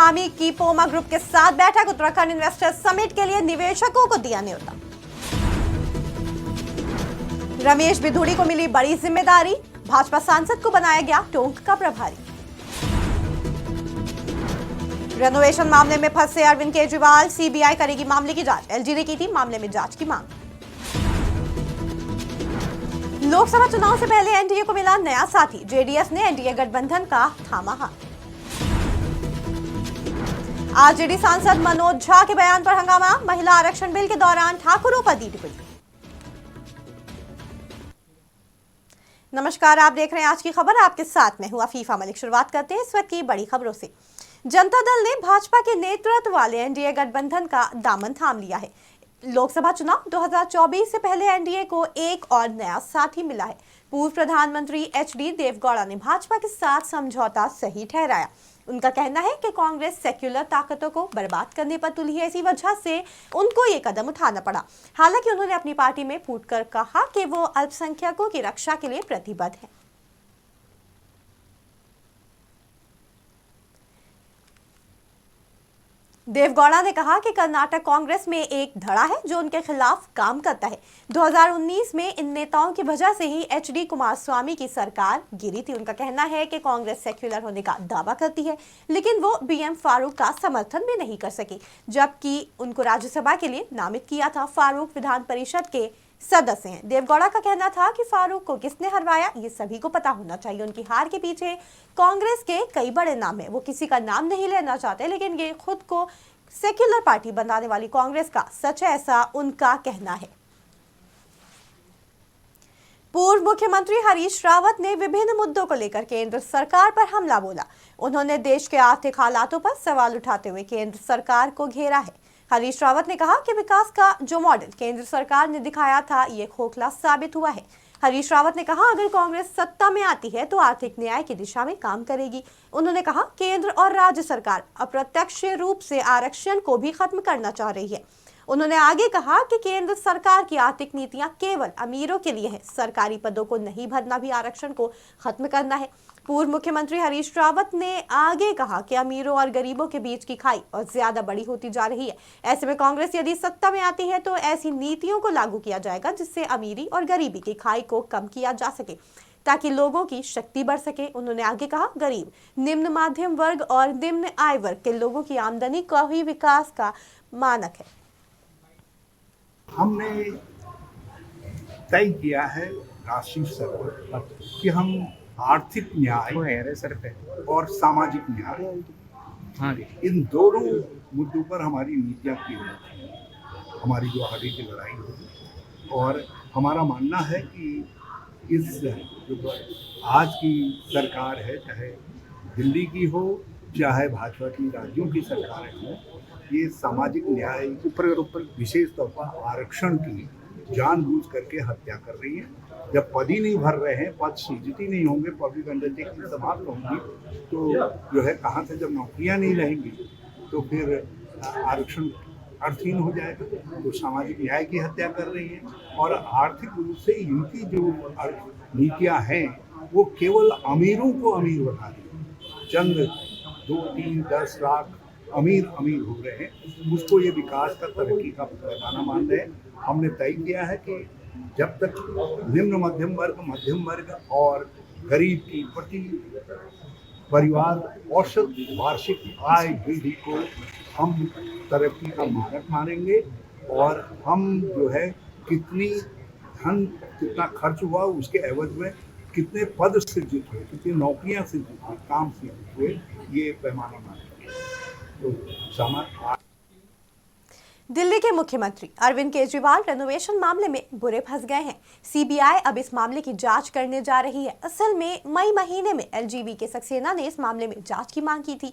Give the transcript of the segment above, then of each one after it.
हामी की पोमा ग्रुप के साथ बैठक, उत्तराखंड इन्वेस्टर समिट के लिए निवेशकों को दिया न्योता। रमेश बिधूड़ी को मिली बड़ी जिम्मेदारी, भाजपा सांसद को बनाया गया टोंक का प्रभारी। रेनोवेशन मामले में फंसे अरविंद केजरीवाल, सीबीआई करेगी मामले की जांच, एलजी ने की थी मामले में जांच की मांग। लोकसभा चुनाव से पहले एनडीए को मिला नया साथी, जेडीएस ने एनडीए गठबंधन का थामा हाथ। आरजेडी सांसद मनोज झा के बयान पर हंगामा, महिला आरक्षण बिल के दौरान ठाकुरों पर दी टिप्पणी। नमस्कार, आप देख रहे हैं आज की खबर, आपके साथ मैं हूं अफीफा मलिक। शुरुआत करते हैं इस वक्त की बड़ी खबरों से। जनता दल ने भाजपा के नेतृत्व वाले एनडीए गठबंधन का दामन थाम लिया है। लोकसभा चुनाव 2024 से पहले एनडीए को एक और नया साथी मिला है। पूर्व प्रधानमंत्री एचडी देवगौड़ा ने भाजपा के साथ समझौता सही ठहराया। उनका कहना है कि कांग्रेस सेक्युलर ताकतों को बर्बाद करने पर तुली है, इसी वजह से उनको ये कदम उठाना पड़ा। हालांकि उन्होंने अपनी पार्टी में फूटकर कहा कि वो अल्पसंख्यकों की रक्षा के लिए प्रतिबद्ध है। देवगौड़ा ने कहा कि कर्नाटक कांग्रेस में एक धड़ा है जो उनके खिलाफ काम करता है। 2019 में इन नेताओं की वजह से ही एचडी कुमारस्वामी की सरकार गिरी थी। उनका कहना है कि कांग्रेस सेक्युलर होने का दावा करती है, लेकिन वो बीएम फारूक का समर्थन भी नहीं कर सकी, जबकि उनको राज्यसभा के लिए नामित किया था। फारूक विधान परिषद के सदस्य हैं। देवगौड़ा का कहना था कि फारूक को किसने हरवाया ये सभी को पता होना चाहिए। उनकी हार के पीछे कांग्रेस के कई बड़े नाम हैं। वो किसी का नाम नहीं लेना चाहते, लेकिन ये खुद को सेक्युलर पार्टी बनाने वाली कांग्रेस का सच है, ऐसा उनका कहना है। पूर्व मुख्यमंत्री हरीश रावत ने विभिन्न मुद्दों को लेकर केंद्र सरकार पर हमला बोला। उन्होंने देश के आर्थिक हालातों पर सवाल उठाते हुए केंद्र सरकार को घेरा है। हरीश रावत ने कहा कि विकास का जो मॉडल केंद्र सरकार ने दिखाया था, ये खोखला साबित हुआ है। हरीश रावत ने कहा, अगर कांग्रेस सत्ता में आती है तो आर्थिक न्याय की दिशा में काम करेगी। उन्होंने कहा, केंद्र और राज्य सरकार अप्रत्यक्ष रूप से आरक्षण को भी खत्म करना चाह रही है। उन्होंने आगे कहा कि केंद्र सरकार की आर्थिक नीतियां केवल अमीरों के लिए है, सरकारी पदों को नहीं भरना भी आरक्षण को खत्म करना है। पूर्व मुख्यमंत्री हरीश रावत ने आगे कहा कि अमीरों और गरीबों के बीच की खाई और ज्यादा बड़ी होती जा रही है। ऐसे में कांग्रेस यदि सत्ता में आती है तो ऐसी नीतियों को लागू किया जाएगा जिससे अमीरी और गरीबी की खाई को कम किया जा सके, ताकि लोगों की शक्ति बढ़ सके। उन्होंने आगे कहा, गरीब, निम्न मध्यम वर्ग और निम्न आय वर्ग के लोगों की आमदनी का ही विकास का मानक है। हमने तय किया है राष्ट्रीय स्तर पर कि हम आर्थिक न्याय और सामाजिक न्याय, इन दोनों मुद्दों पर हमारी नीतियां की होती हैं। हमारी जो आगे की लड़ाई होगी, और हमारा मानना है कि इस जो आज की सरकार है, चाहे दिल्ली की हो चाहे भाजपा की राज्यों की सरकारें हो, ये सामाजिक न्याय ऊपर विशेष तौर पर आरक्षण की जानबूझ करके हत्या कर रही है। जब पद ही नहीं भर रहे हैं, पद सृजित ही नहीं होंगे, पब्लिक अंडरटेकिंग समाप्त होंगी, तो जो है कहाँ से जब नौकरियां नहीं रहेंगी तो फिर आरक्षण अर्थहीन हो जाएगा। तो सामाजिक न्याय की हत्या कर रही है, और आर्थिक रूप से इनकी जो नीतियाँ हैं वो केवल अमीरों को अमीर बना रही है। चंद 2, 3, 10 लाख अमीर हो रहे हैं, उसको ये विकास का, तरक्की का पैमाना मान रहे हैं। हमने तय किया है कि जब तक निम्न मध्यम वर्ग और गरीब की प्रति परिवार औसत वार्षिक आय वृद्धि को हम तरक्की का मानक मानेंगे, और हम जो है कितना खर्च हुआ, उसके एवज में कितने पद सृजित हुए, कितनी नौकरियां सृजित हुई, काम सृजित हुए, ये पैमाना मानेंगे। दिल्ली के मुख्यमंत्री अरविंद केजरीवाल रेनोवेशन मामले में बुरे फंस गए हैं। सीबीआई अब इस मामले की जांच करने जा रही है। असल में मई महीने में एलजीबी के सक्सेना ने इस मामले में जांच की मांग की थी।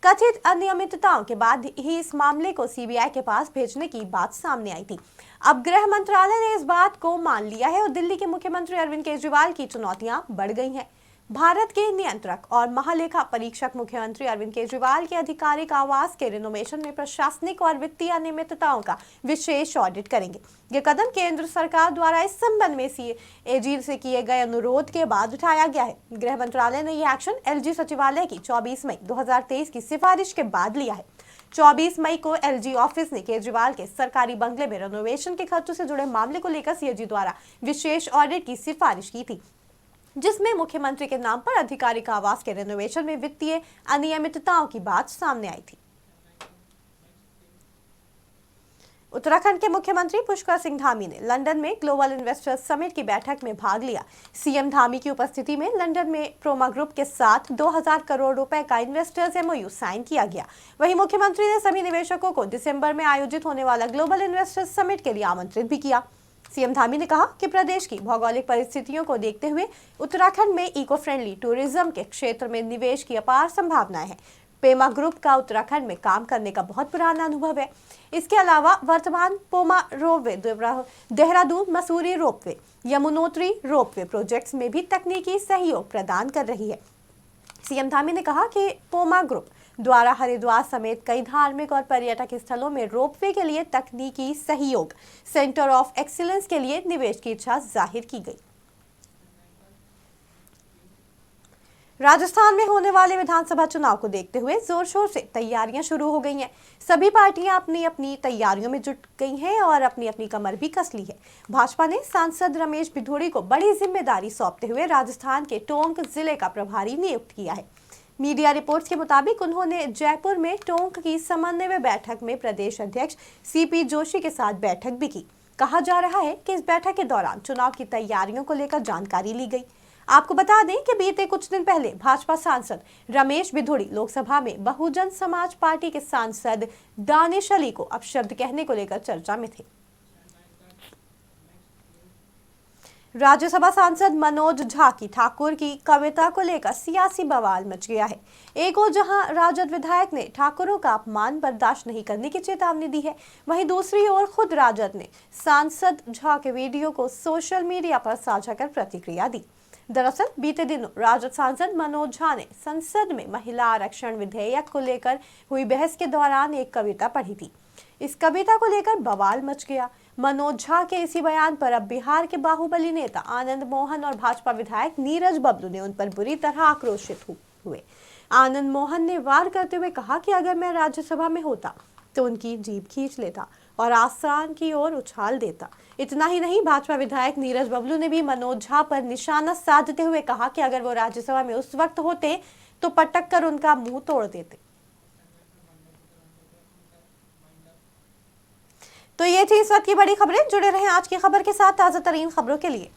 कथित अनियमितताओं के बाद ही इस मामले को सीबीआई के पास भेजने की बात सामने आई थी। अब गृह मंत्रालय ने इस बात को मान लिया है और दिल्ली के मुख्यमंत्री अरविंद केजरीवाल की चुनौतियां बढ़ गई हैं। भारत के नियंत्रक और महालेखा परीक्षक मुख्यमंत्री अरविंद केजरीवाल के आधिकारिक आवास के रिनोवेशन में प्रशासनिक और वित्तीय अनियमितताओं का विशेष ऑडिट करेंगे। ये कदम केंद्र सरकार द्वारा इस संबंध में सीएजी से किए गए अनुरोध के बाद उठाया गया है। गृह मंत्रालय ने यह एक्शन एलजी सचिवालय की 24 मई 2023 की सिफारिश के बाद लिया है। 24 मई को एलजी ऑफिस ने केजरीवाल के सरकारी बंगले में रेनोवेशन के खर्चों से जुड़े मामले को लेकर सीएजी द्वारा विशेष ऑडिट की सिफारिश की थी, जिसमें मुख्यमंत्री के नाम पर आधिकारिक आवास के रेनोवेशन में वित्तीय अनियमितताओं की बात सामने आई थी। उत्तराखंड के मुख्यमंत्री पुष्कर सिंह धामी ने लंदन में ग्लोबल इन्वेस्टर्स समिट की बैठक में भाग लिया। सीएम धामी की उपस्थिति में लंदन में प्रोमा ग्रुप के साथ 2000 करोड़ रुपए का इन्वेस्टर्स एमओयू साइन किया गया। वहीं मुख्यमंत्री ने सभी निवेशकों को दिसंबर में आयोजित होने वाला ग्लोबल इन्वेस्टर्स समिट के लिए आमंत्रित भी किया। सीएम धामी ने कहा कि प्रदेश की भौगोलिक परिस्थितियों को देखते हुए उत्तराखंड में इको फ्रेंडली टूरिज्म के क्षेत्र में निवेश की अपार संभावनाएं हैं। पेमा ग्रुप का उत्तराखंड में काम करने का बहुत पुराना अनुभव है। इसके अलावा वर्तमान Poma ropeway, Dehradun Mussoorie ropeway, Yamunotri ropeway projects में भी तकनीकी सहयोग प्रदान कर रही है। सीएम धामी ने कहा कि पोमा ग्रुप द्वारा हरिद्वार समेत कई धार्मिक और पर्यटक स्थलों में रोपवे के लिए तकनीकी सहयोग सेंटर ऑफ एक्सीलेंस के लिए निवेश की इच्छा जाहिर की गई। राजस्थान में होने वाले विधानसभा चुनाव को देखते हुए जोर शोर से तैयारियां शुरू हो गई हैं। सभी पार्टियां अपनी अपनी तैयारियों में जुट गई हैं और अपनी अपनी कमर भी कस ली है। भाजपा ने सांसद रमेश बिधूड़ी को बड़ी जिम्मेदारी सौंपते हुए राजस्थान के टोंक जिले का प्रभारी नियुक्त किया है। मीडिया रिपोर्ट्स के मुताबिक उन्होंने जयपुर में टोंक की समन्वय बैठक में प्रदेश अध्यक्ष सीपी जोशी के साथ बैठक भी की। कहा जा रहा है कि इस बैठक के दौरान चुनाव की तैयारियों को लेकर जानकारी ली गई। आपको बता दें कि बीते कुछ दिन पहले भाजपा सांसद रमेश बिधूड़ी लोकसभा में बहुजन समाज पार्टी के सांसद दानिश अली को अपशब्द कहने को लेकर चर्चा में थे। राज्यसभा सांसद मनोज झा की ठाकुर की कविता को लेकर सियासी बवाल मच गया है। एक ओर जहां राजद विधायक ने ठाकुरों का अपमान बर्दाश्त नहीं करने की चेतावनी दी है, वहीं दूसरी ओर खुद राजद ने सांसद झा के वीडियो को सोशल मीडिया पर साझा कर प्रतिक्रिया दी। दरअसल बीते दिनों राजद सांसद मनोज झा ने संसद में महिला आरक्षण विधेयक को लेकर हुई बहस के दौरान एक कविता पढ़ी थी। इस कविता को लेकर बवाल मच गया। मनोज झा के इसी बयान पर अब बिहार के बाहुबली नेता आनंद मोहन और भाजपा विधायक नीरज बबलू ने उन पर बुरी तरह आक्रोशित हुए। आनंद मोहन ने वार करते हुए कहा कि अगर मैं राज्यसभा में होता तो उनकी जीभ खींच लेता और आसमान की ओर उछाल देता। इतना ही नहीं, भाजपा विधायक नीरज बबलू ने भी मनोज झा पर निशाना साधते हुए कहा कि अगर वो राज्यसभा में उस वक्त होते तो पटक कर उनका मुंह तोड़ देते। तो ये थी इस वक्त की बड़ी खबरें। जुड़े रहें आज की खबर के साथ ताजा तरीन खबरों के लिए।